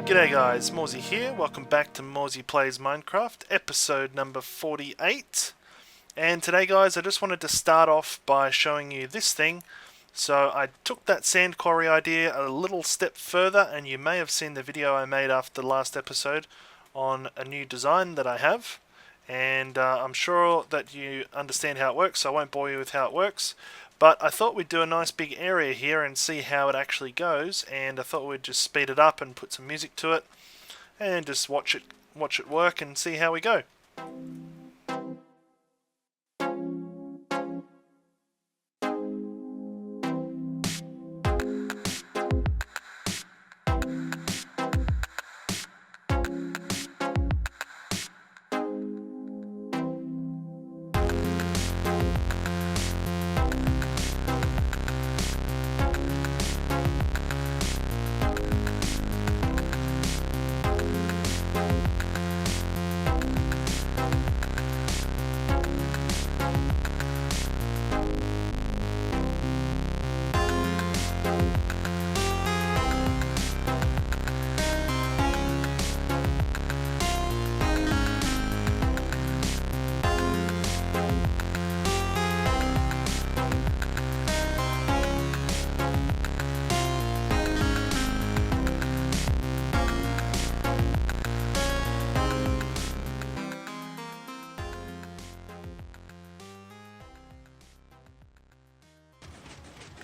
G'day guys, Morezy here. Welcome back to Morezy Plays Minecraft, episode number 48. And today guys, I just wanted to start off by showing you this thing. So I took that sand quarry idea a little step further, and you may have seen the video I made after the last episode on a new design that I have. And I'm sure that you understand how it works, so I won't bore you with how it works. But I thought we'd do a nice big area here and see how it actually goes, and I thought we'd just speed it up and put some music to it and just watch it work and see how we go.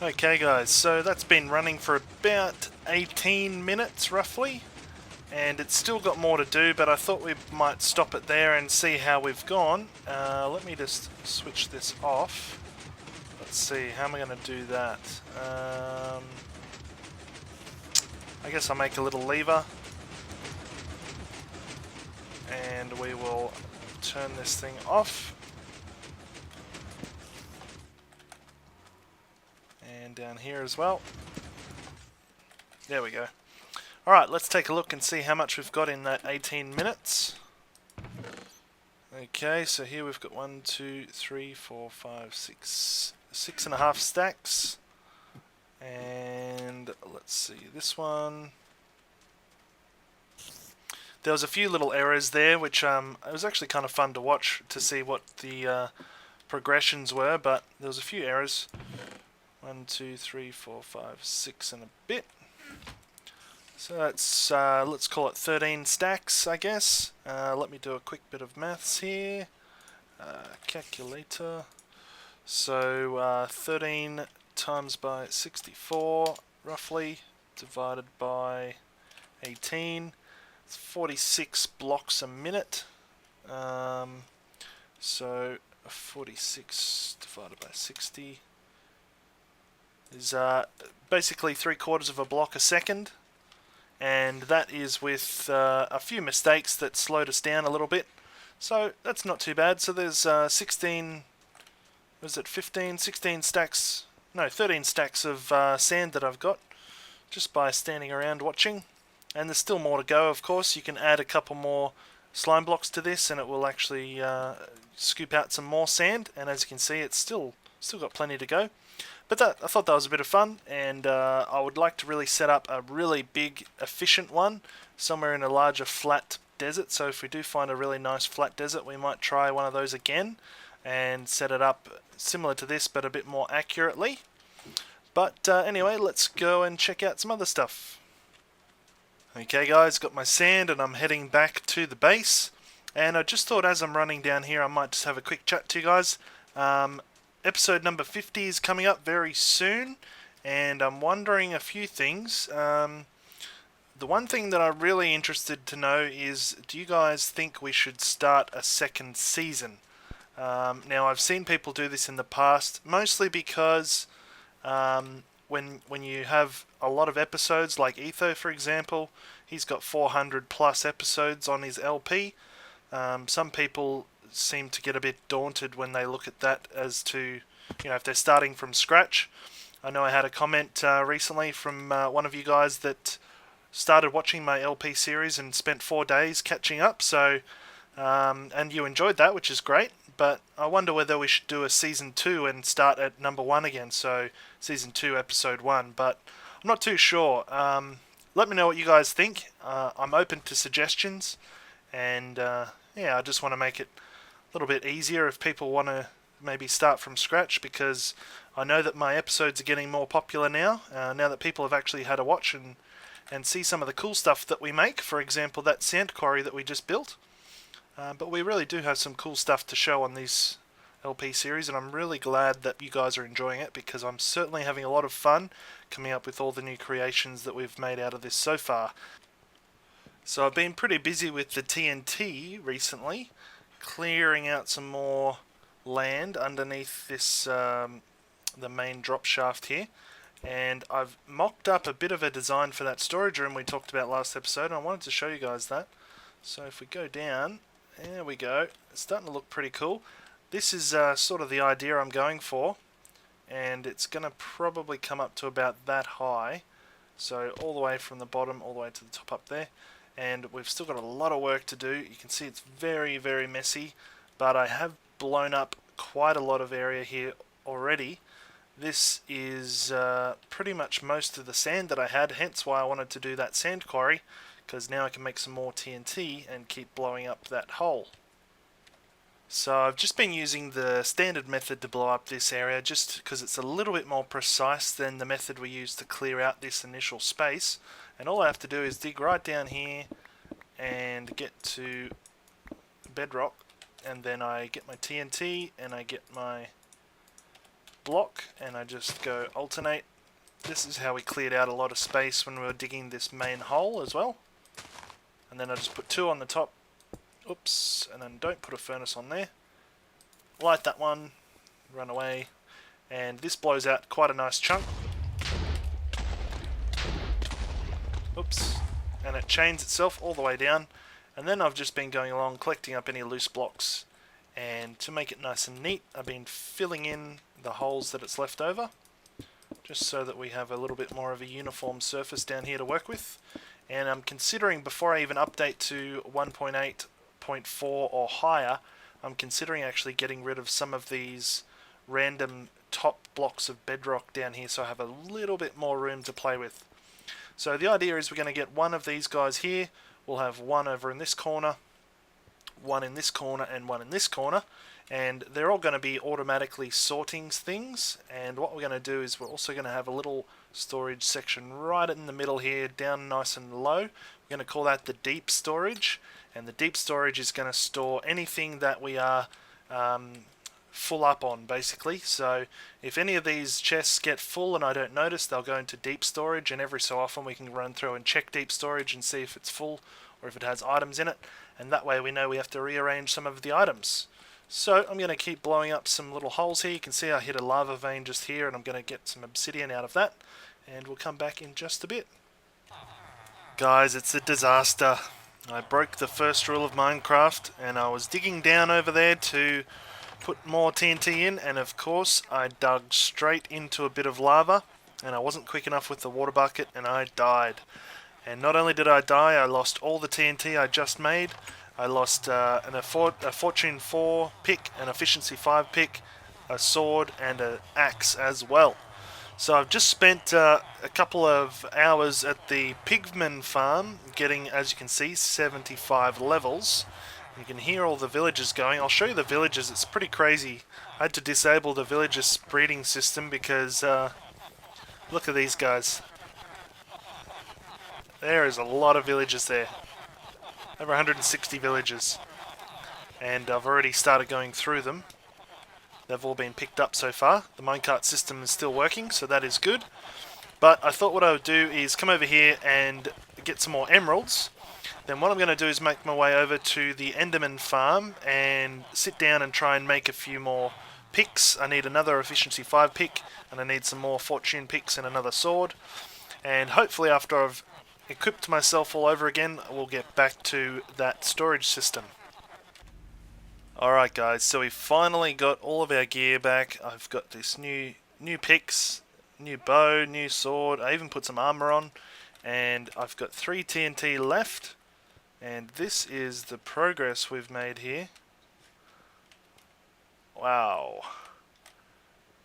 Okay guys, so that's been running for about 18 minutes roughly, and it's still got more to do, but I thought we might stop it there and see how we've gone. Let me just switch this off. Let's see, how am I going to do that? I guess I'll make a little lever, and we will turn this thing off. And down here as well. There we go. Alright, let's take a look and see how much we've got in that 18 minutes. Okay, so here we've got 1, 2, 3, 4, 5, 6, 6.5 stacks. And let's see, this one. There was a few little errors there, which it was actually kind of fun to watch to see what the progressions were, but there was a few errors. 1, 2, 3, 4, 5, 6 and a bit. So that's, let's call it 13 stacks, I guess. Let me do a quick bit of maths here. Calculator. So 13 times by 64, roughly, divided by 18. It's 46 blocks a minute. So 46 divided by 60 is basically 3/4 of a block a second, and that is with a few mistakes that slowed us down a little bit, so that's not too bad. So there's 16, was it 15, 16 stacks, no 13 stacks of sand that I've got just by standing around watching, and there's still more to go. Of course, you can add a couple more slime blocks to this and it will actually scoop out some more sand, and as you can see it's still got plenty to go. But I thought that was a bit of fun, and I would like to really set up a really big, efficient one somewhere in a larger flat desert. So if we do find a really nice flat desert, we might try one of those again and set it up similar to this, but a bit more accurately. But anyway, let's go and check out some other stuff. Okay guys, got my sand and I'm heading back to the base. And I just thought as I'm running down here, I might just have a quick chat to you guys. Episode number 50 is coming up very soon, and I'm wondering a few things. The one thing that I'm really interested to know is, do you guys think we should start a second season? Now, I've seen people do this in the past, mostly because when you have a lot of episodes, like Etho, for example, he's got 400 plus episodes on his LP. Some people seem to get a bit daunted when they look at that as to, if they're starting from scratch. I know I had a comment recently from one of you guys that started watching my LP series and spent 4 days catching up, so and you enjoyed that, which is great, but I wonder whether we should do a Season 2 and start at number 1 again, so Season 2, Episode 1, but I'm not too sure. Let me know what you guys think. I'm open to suggestions, and yeah, I just want to make it a little bit easier if people want to maybe start from scratch, because I know that my episodes are getting more popular now, now that people have actually had a watch and see some of the cool stuff that we make. For example, that sand quarry that we just built. But we really do have some cool stuff to show on this LP series, and I'm really glad that you guys are enjoying it, because I'm certainly having a lot of fun coming up with all the new creations that we've made out of this so far. So I've been pretty busy with the TNT recently, clearing out some more land underneath this the main drop shaft here, and I've mocked up a bit of a design for that storage room we talked about last episode, and I wanted to show you guys that. So if we go down, there we go, it's starting to look pretty cool. This is sort of the idea I'm going for, and it's going to probably come up to about that high, so all the way from the bottom all the way to the top up there. And we've still got a lot of work to do. You can see it's very, very messy, but I have blown up quite a lot of area here already. This is pretty much most of the sand that I had, hence why I wanted to do that sand quarry, because now I can make some more TNT and keep blowing up that hole. So I've just been using the standard method to blow up this area, just because it's a little bit more precise than the method we used to clear out this initial space. And all I have to do is dig right down here and get to bedrock, and then I get my TNT and I get my block and I just go alternate. This is how we cleared out a lot of space when we were digging this main hole as well. And then I just put 2 on the top. Oops, and then don't put a furnace on there. Light that one, run away, and this blows out quite a nice chunk. Oops, and it chains itself all the way down. And then I've just been going along collecting up any loose blocks, and to make it nice and neat I've been filling in the holes that it's left over, just so that we have a little bit more of a uniform surface down here to work with. And I'm considering, before I even update to 1.8.4 or higher, I'm considering actually getting rid of some of these random top blocks of bedrock down here, so I have a little bit more room to play with. So the idea is we're going to get one of these guys here, we'll have one over in this corner, one in this corner, and one in this corner, and they're all going to be automatically sorting things. And what we're going to do is we're also going to have a little storage section right in the middle here, down nice and low. We're going to call that the deep storage, and the deep storage is going to store anything that we are full up on, basically. So if any of these chests get full and I don't notice, they'll go into deep storage, and every so often we can run through and check deep storage and see if it's full or if it has items in it, and that way we know we have to rearrange some of the items. So I'm going to keep blowing up some little holes here. You can see I hit a lava vein just here, and I'm going to get some obsidian out of that, and we'll come back in just a bit. Guys, it's a disaster. I broke the first rule of Minecraft, and I was digging down over there to put more TNT in, and of course I dug straight into a bit of lava, and I wasn't quick enough with the water bucket, and I died. And not only did I die, I lost all the TNT I just made. I lost a Fortune 4 pick, an Efficiency 5 pick, a sword, and an axe as well. So I've just spent a couple of hours at the pigman farm, getting, as you can see, 75 levels. You can hear all the villagers going. I'll show you the villagers. It's pretty crazy. I had to disable the villagers breeding system because look at these guys. There is a lot of villagers there. Over 160 villagers. And I've already started going through them. They've all been picked up so far. The minecart system is still working, so that is good. But I thought what I would do is come over here and get some more emeralds. Then what I'm going to do is make my way over to the Enderman farm and sit down and try and make a few more picks. I need another Efficiency 5 pick, and I need some more Fortune picks and another sword. And hopefully after I've equipped myself all over again, we'll get back to that storage system. Alright guys, so we finally got all of our gear back. I've got this new picks, new bow, new sword. I even put some armor on, and I've got 3 TNT left, and this is the progress we've made here. Wow.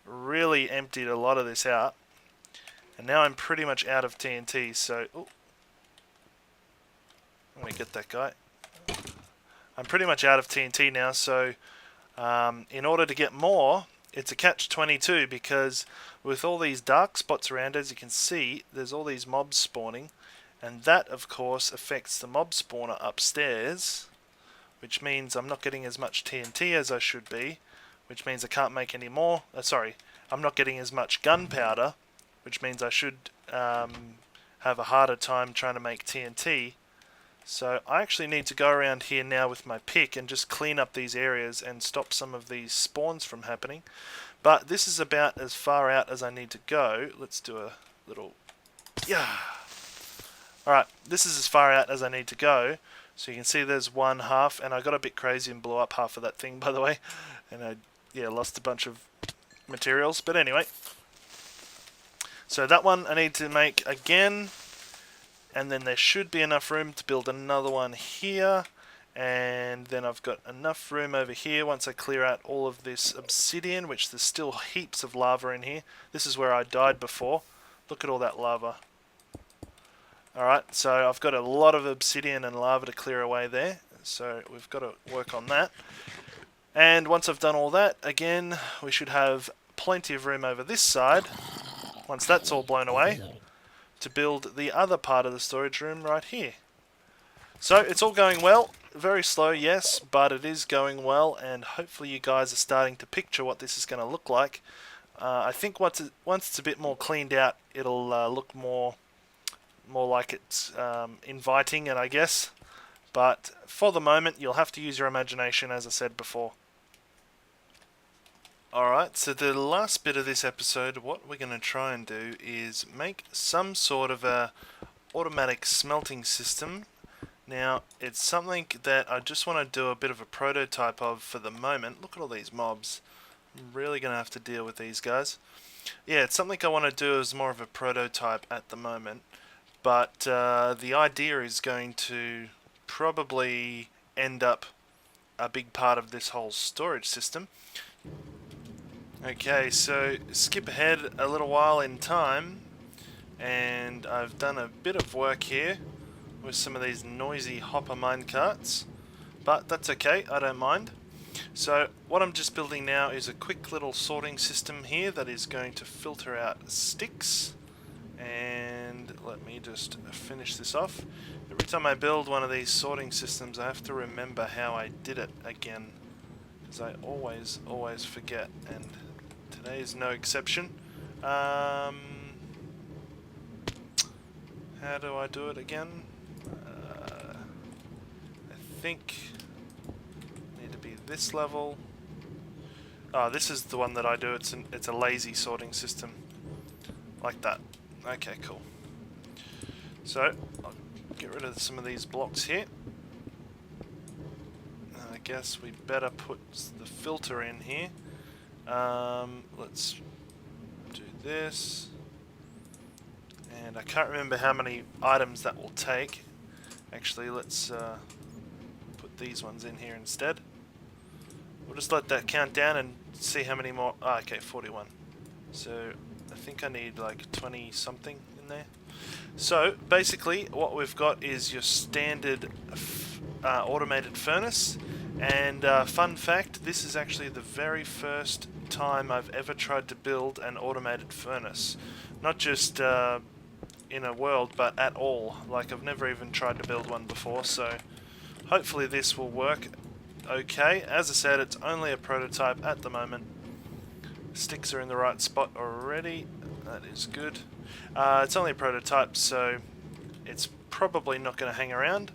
Really emptied a lot of this out. And now I'm pretty much out of TNT, so... Ooh. Let me get that guy. I'm pretty much out of TNT now, so in order to get more, it's a catch-22, because with all these dark spots around, as you can see, there's all these mobs spawning, and that, of course, affects the mob spawner upstairs, which means I'm not getting as much TNT as I should be, which means I can't make any more. I'm not getting as much gunpowder, which means I should have a harder time trying to make TNT. So I actually need to go around here now with my pick and just clean up these areas and stop some of these spawns from happening. But this is about as far out as I need to go. Let's do a little... Yeah! Alright, this is as far out as I need to go. So you can see there's one half, and I got a bit crazy and blew up half of that thing, by the way. And I lost a bunch of materials. But anyway. So that one I need to make again. And then there should be enough room to build another one here. And then I've got enough room over here once I clear out all of this obsidian, which there's still heaps of lava in here. This is where I died before. Look at all that lava. Alright, so I've got a lot of obsidian and lava to clear away there. So we've got to work on that. And once I've done all that, again, we should have plenty of room over this side, once that's all blown away, to build the other part of the storage room right here. So it's all going well. Very slow, yes, but it is going well, and hopefully you guys are starting to picture what this is going to look like. I think once it's a bit more cleaned out, it'll look more like it's inviting, and I guess. But for the moment, you'll have to use your imagination, as I said before. Alright, so the last bit of this episode, what we're going to try and do is make some sort of a automatic smelting system. Now, it's something that I just want to do a bit of a prototype of for the moment. Look at all these mobs. I'm really going to have to deal with these guys. Yeah, it's something I want to do as more of a prototype at the moment. But the idea is going to probably end up a big part of this whole storage system. Okay, so skip ahead a little while in time, and I've done a bit of work here with some of these noisy hopper minecarts, but that's okay, I don't mind. So what I'm just building now is a quick little sorting system here that is going to filter out sticks. And let me just finish this off. Every time I build one of these sorting systems, I have to remember how I did it again, because I always forget, and today is no exception. How do I do it again? I think I need to be this level. Oh, this is the one that I do. It's a lazy sorting system, like that. Okay, cool. So I'll get rid of some of these blocks here. I guess we better put the filter in here. Let's do this. And I can't remember how many items that will take. Actually, let's put these ones in here instead. We'll just let that count down and see how many more. Ah, okay, 41. So I think I need like 20 something in there. So basically what we've got is your standard automated furnace, and fun fact, this is actually the very first time I've ever tried to build an automated furnace. Not just in a world, but at all. Like, I've never even tried to build one before, so hopefully this will work okay. As I said, it's only a prototype at the moment. Sticks are in the right spot already. That is good. It's only a prototype, so it's probably not going to hang around,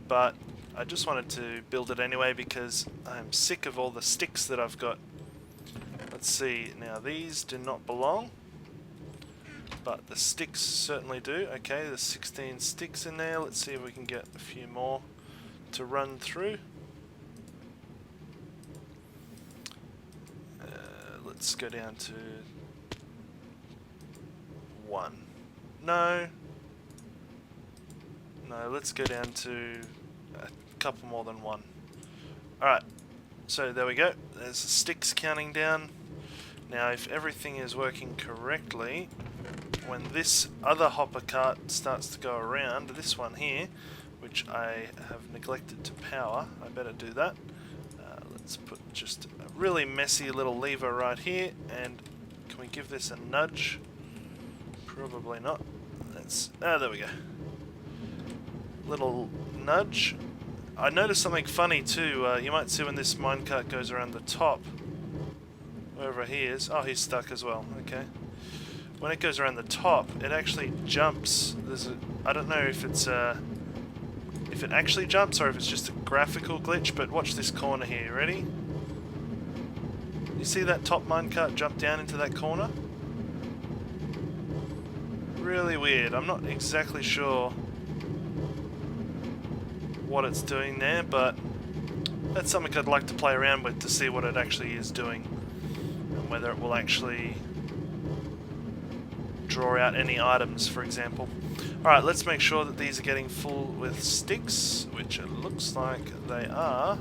but I just wanted to build it anyway because I'm sick of all the sticks that I've got. Let's see, now these do not belong, but the sticks certainly do. Okay, there's 16 sticks in there. Let's see if we can get a few more to run through. Let's go down to 1. No, let's go down to a couple more than 1. Alright, So there we go, there's the sticks counting down. Now if everything is working correctly, when this other hopper cart starts to go around, this one here, which I have neglected to power, I better do that. Let's put just a really messy little lever right here, and can we give this a nudge? Probably not. There we go. Little nudge. I noticed something funny too. You might see when this minecart goes around the top, wherever he is. Oh, he's stuck as well. Okay. When it goes around the top, it actually jumps. I don't know if it's if it actually jumps or if it's just a graphical glitch. But watch this corner here. Ready? You see that top minecart jump down into that corner? Really weird. I'm not exactly sure what it's doing there, but that's something I'd like to play around with to see what it actually is doing and whether it will actually draw out any items, for example. Alright, let's make sure that these are getting full with sticks, which it looks like they are.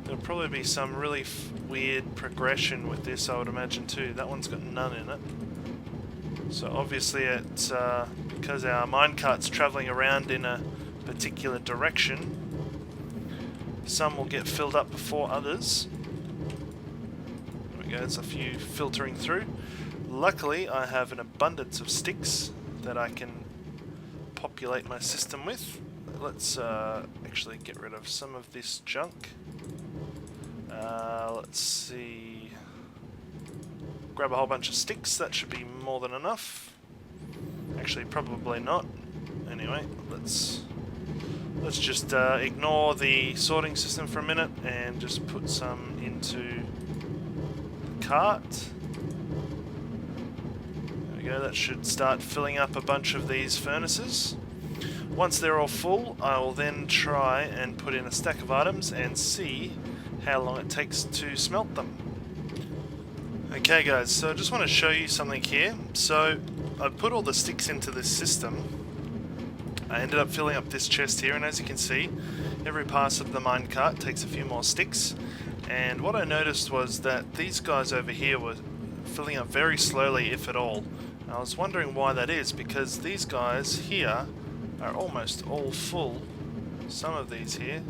There'll probably be some really weird progression with this, I would imagine too. That one's got none in it. So obviously it's because our minecart's travelling around in a particular direction, some will get filled up before others. There we go, there's a few filtering through. Luckily I have an abundance of sticks that I can populate my system with. Let's actually get rid of some of this junk. Let's see, grab a whole bunch of sticks, that should be more than enough. Actually probably not. Anyway, let's just ignore the sorting system for a minute and just put some into the cart. There we go, that should start filling up a bunch of these furnaces. Once they're all full, I will then try and put in a stack of items and see how long it takes to smelt them. Okay guys, so I just want to show you something here. So I put all the sticks into this system. I ended up filling up this chest here, and as you can see, every pass of the minecart takes a few more sticks. And what I noticed was that these guys over here were filling up very slowly, if at all. And I was wondering why that is, because these guys here are almost all full. Some of these here,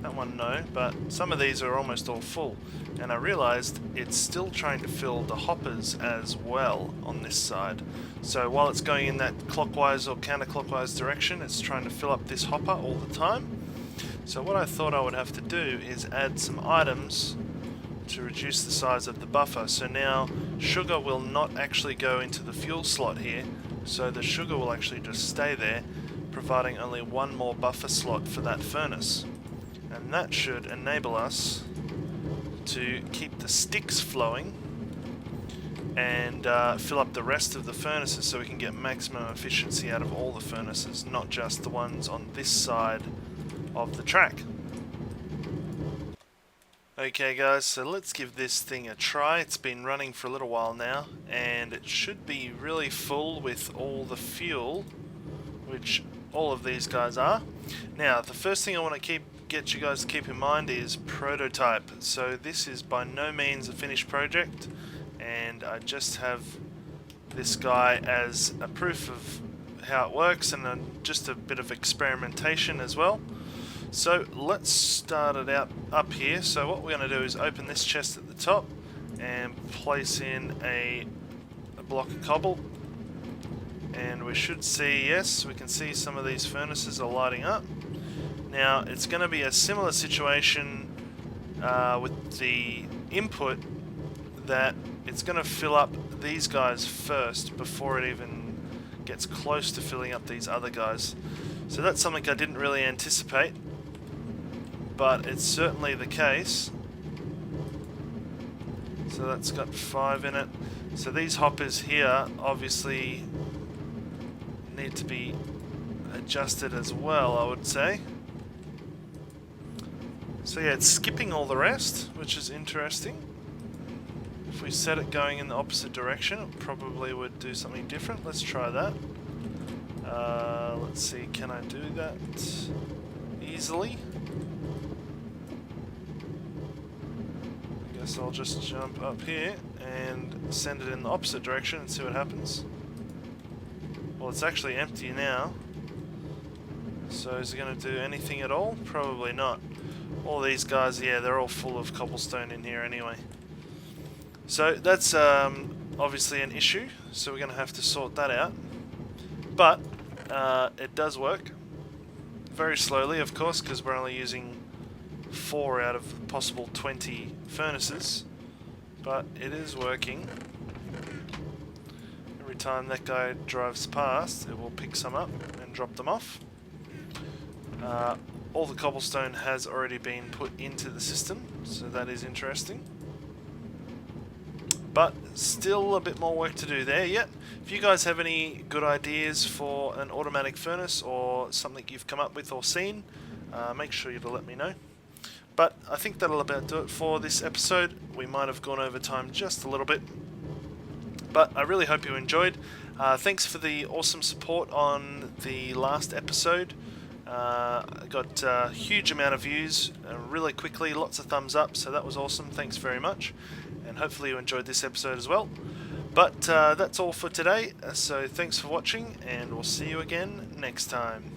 that one no, but some of these are almost all full. And I realized it's still trying to fill the hoppers as well on this side. So while it's going in that clockwise or counterclockwise direction, it's trying to fill up this hopper all the time. So what I thought I would have to do is add some items to reduce the size of the buffer. So now sugar will not actually go into the fuel slot here, so the sugar will actually just stay there, providing only one more buffer slot for that furnace. And that should enable us to keep the sticks flowing and fill up the rest of the furnaces so we can get maximum efficiency out of all the furnaces, not just the ones on this side of the track. Okay guys, so let's give this thing a try. It's been running for a little while now, and it should be really full with all the fuel, which all of these guys are. Now, the first thing I want to get you guys to keep in mind is prototype. So this is by no means a finished project, and I just have this guy as a proof of how it works and just a bit of experimentation as well. So let's start it out up here. So what we're going to do is open this chest at the top and place in a block of cobble, and we should see, yes, we can see some of these furnaces are lighting up. Now it's going to be a similar situation with the input, that it's going to fill up these guys first before it even gets close to filling up these other guys. So that's something I didn't really anticipate, but it's certainly the case. So that's got 5 in it. So these hoppers here obviously need to be adjusted as well, I would say. So yeah, it's skipping all the rest, which is interesting. If we set it going in the opposite direction, it probably would do something different. Let's try that. Let's see, can I do that easily? guess I'll just jump up here and send it in the opposite direction and see what happens. Well, it's actually empty now. So is it going to do anything at all? Probably not. All these guys, yeah, they're all full of cobblestone in here anyway. So that's obviously an issue, so we're going to have to sort that out. But it does work. Very slowly, of course, because we're only using 4 out of possible 20 furnaces. But it is working. Every time that guy drives past, it will pick some up and drop them off. All the cobblestone has already been put into the system, so that is interesting. But still a bit more work to do there yet. If you guys have any good ideas for an automatic furnace or something you've come up with or seen, make sure you let me know. But I think that'll about do it for this episode. We might have gone over time just a little bit, but I really hope you enjoyed. Thanks for the awesome support on the last episode. I got a huge amount of views really quickly, lots of thumbs up, so that was awesome. Thanks very much, and hopefully you enjoyed this episode as well. But that's all for today, so thanks for watching, and we'll see you again next time.